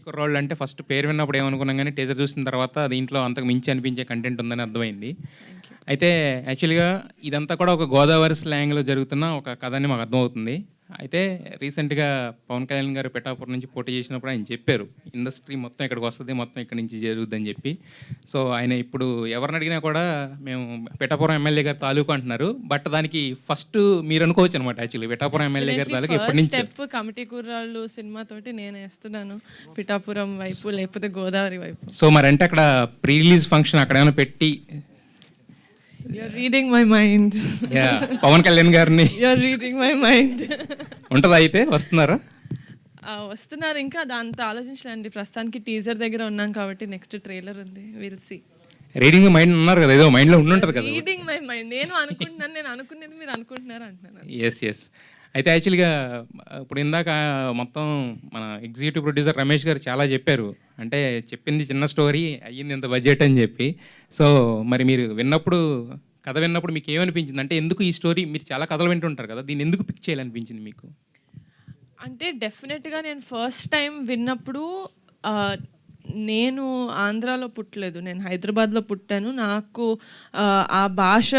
కుర్రోళ్ళు అంటే ఫస్ట్ పేరు విన్నప్పుడు ఏమనుకున్నాం గానీ, టీజర్ చూసిన తర్వాత దీంట్లో అంతకు మించి అనిపించే కంటెంట్ ఉందని అర్థమైంది. Thank you. అయితే యాక్చువల్‌గా ఇదంతా కూడా ఒక గోదావరి స్లాంగ్‌లో జరుగుతున్న ఒక కథ అని మాకు అర్థమవుతుంది. అయితే రీసెంట్‌గా పవన్ కళ్యాణ్ గారు పిఠాపురం నుంచి పోటీ చేసినప్పుడు ఆయన చెప్పారు. ఇండస్ట్రీ మొత్తం ఇక్కడికొస్తది. మొత్తం ఇక్కడి నుంచి జరుగుద్దని చెప్పి. సో, ఆయన ఇప్పుడు ఎవరిని అడిగినా కూడా మేము పిఠాపురం ఎమ్మెల్యే గారి తాలూకు అంటున్నారు. బట్ దానికి ఫస్ట్ మీరు అనుకోవచ్చనమాట యాక్చువల్లీ. పిఠాపురం ఎమ్మెల్యే గారి తాలూకు ఎప్పటి నుంచో. స్టెప్ కమిటీ కుర్రాళ్ళు సినిమాతోటి నేను వేస్తున్నాను పిఠాపురం వైపు లేకపోతే గోదావరి వైపు. సో, మరంటే అక్కడ ప్రీ రిలీజ్ ఫంక్షన్ అక్కడేమైనా పెట్టి you're reading my mind. Yeah! Pawan Kalyan గారిని యూఆర్ రీడింగ్ మై మైండ్. ఉంటదా అయితే? వస్తున్నారా? వస్తున్నారు, ఇంకా దాంతో ఆలోచించలేండి. ప్రస్తుతానికి టీజర్ దగ్గర ఉన్నాం కాబట్టి నెక్స్ట్ ట్రైలర్ ఉంది, విల్ సీ. రీడింగ్ మైండ్ ఉన్నారు కదా, ఏదో మైండ్లో ఉండుంటది కదా. రీడింగ్ మై మైండ్ నేను అనుకుంటున్నాను, నేను అనుకునేది మీరు అనుకుంటున్నారు అంటున్నాను. ఎస్. అయితే యాక్చువల్‌గా ఇప్పుడు ఇందాక మొత్తం మన ఎగ్జిక్యూటివ్ ప్రొడ్యూసర్ రమేష్ గారు చాలా చెప్పారు. అంటే చెప్పింది చిన్న స్టోరీ, అయ్యింది ఇంత బడ్జెట్ అని చెప్పి. సో, మరి మీరు విన్నప్పుడు, కథ విన్నప్పుడు మీకు ఏమనిపించింది? అంటే ఎందుకు ఈ స్టోరీ, మీరు చాలా కథలు వింటుంటారు కదా, దీన్ని ఎందుకు పిక్ చేయాలనిపించింది మీకు? అంటే డెఫినెట్గా నేను ఫస్ట్ టైం విన్నప్పుడు నేను ఆంధ్రాలో పుట్టలేదు, నేను హైదరాబాద్లో పుట్టాను. నాకు ఆ భాష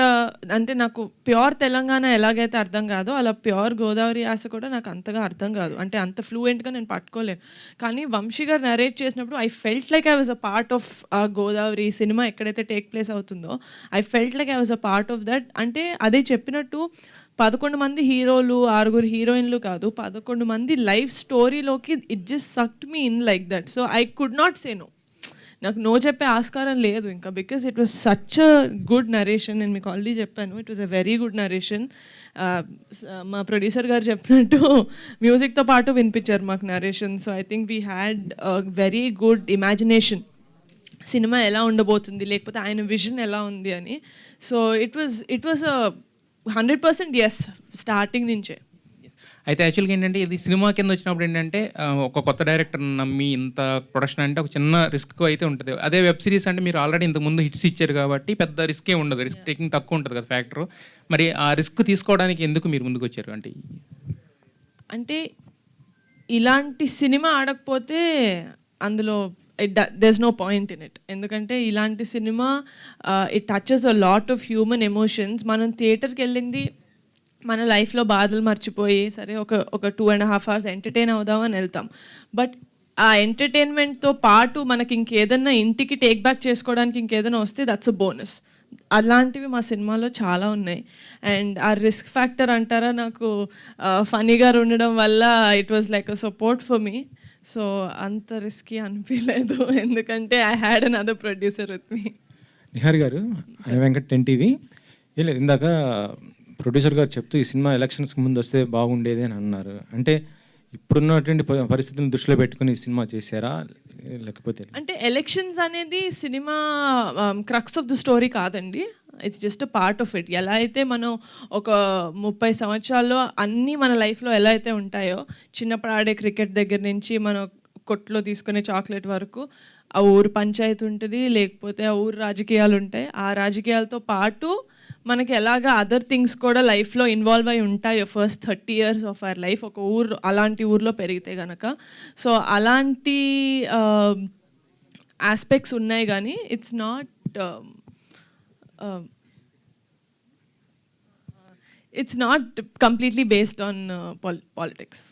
అంటే నాకు ప్యూర్ తెలంగాణ ఎలాగైతే అర్థం కాదో అలా ప్యూర్ గోదావరి యాస కూడా నాకు అంతగా అర్థం కాదు. అంటే అంత ఫ్లూయెంట్గా నేను పట్టుకోలేను. కానీ వంశీ గారు నరేట్ చేసినప్పుడు I felt like I was a part of Godavari cinema ఎక్కడైతే టేక్ ప్లేస్ అవుతుందో. I felt like I was a part of that. అంటే అదే చెప్పినట్టు 11 మంది హీరోలు, 6 హీరోయిన్లు కాదు, 11 మంది లైఫ్ స్టోరీలోకి it just sucked me in like that. So I could not say no. నాకు నో చెప్పే ఆస్కారం లేదు ఇంకా, because it was such a good narration. నేను మీకు ఆల్రెడీ చెప్పాను, it was a very good narration. మా ప్రొడ్యూసర్ గారు చెప్పినట్టు మ్యూజిక్తో పాటు వినిపించారు మాకు narration. So I think we had very good imagination cinema ఎలా ఉండబోతుంది, లేకపోతే ఆయన విజన్ ఎలా ఉంది అని. So it was a 100% yes starting నుంచే. అయితే యాక్చువల్గా ఏంటంటే, ఇది సినిమా కింద వచ్చినప్పుడు ఏంటంటే ఒక కొత్త డైరెక్టర్ నమ్మి ఇంత ప్రొడక్షన్ అంటే ఒక చిన్న రిస్క్ అయితే ఉంటుంది. అదే వెబ్ సిరీస్ అంటే మీరు ఆల్రెడీ ఇంతకుముందు హిట్స్ ఇచ్చారు కాబట్టి పెద్ద రిస్కే ఉండదు, రిస్క్ టేకింగ్ తక్కువ ఉంటుంది కదా ఫ్యాక్టర్. మరి ఆ రిస్క్ తీసుకోవడానికి ఎందుకు మీరు ముందుకు వచ్చారు? అంటే ఇలాంటి సినిమా ఆడకపోతే అందులో there's no point in it. ఎందుకంటే ఇలాంటి cinema it touches a lot of human emotions. మనం థియేటర్కి వెళ్ళింది మన లైఫ్లో బాధలు మర్చిపోయి సరే ఒక 2.5 hours ఎంటర్టైన్ అవుదామని వెళ్తాం. బట్ ఆ ఎంటర్టైన్మెంట్తో పాటు మనకి ఇంకేదన్నా ఇంటికి టేక్ బ్యాక్ చేసుకోవడానికి ఇంకేదైనా వస్తే దట్స్ అ బోనస్. అలాంటివి మా సినిమాలో చాలా ఉన్నాయి. అండ్ ఆ రిస్క్ ఫ్యాక్టర్ అంటారా, నాకు ఫనీగా ఉండడం వల్ల it was like a support for me. So అంత రిస్కీ అనిపించలేదు, ఎందుకంటే I had another producer with me. Nihar garu, Venkat 10 TV. ఏం లేదు, ఇందాక ప్రొడ్యూసర్ గారు చెప్తూ ఈ సినిమా ఎలక్షన్స్కి ముందు వస్తే బాగుండేది అని అన్నారు. అంటే ఇప్పుడున్నటువంటి పరిస్థితులను దృష్టిలో పెట్టుకుని ఈ సినిమా చేశారా, లేకపోతే? అంటే ఎలక్షన్స్ అనేది cinema crux of the story కాదండి, it's just a part of it. ఎలా అయితే మనం ఒక 30 సంవత్సరాల్లో అన్నీ మన లైఫ్లో ఎలా అయితే ఉంటాయో, చిన్నప్పుడు ఆడే క్రికెట్ దగ్గర నుంచి మన కొట్లో తీసుకునే చాక్లెట్ వరకు ఆ ఊరు పంచాయతీ ఉంటుంది, లేకపోతే ఆ ఊరు రాజకీయాలు ఉంటాయి. ఆ రాజకీయాలతో పాటు మనకి ఎలాగా అదర్ థింగ్స్ కూడా లైఫ్లో ఇన్వాల్వ్ అయి ఉంటాయి first 30 years of our life ఒక ఊరు అలాంటి ఊర్లో పెరిగితే కనుక. సో అలాంటి ఆస్పెక్ట్స్ ఉన్నాయి, కానీ it's not completely based on politics.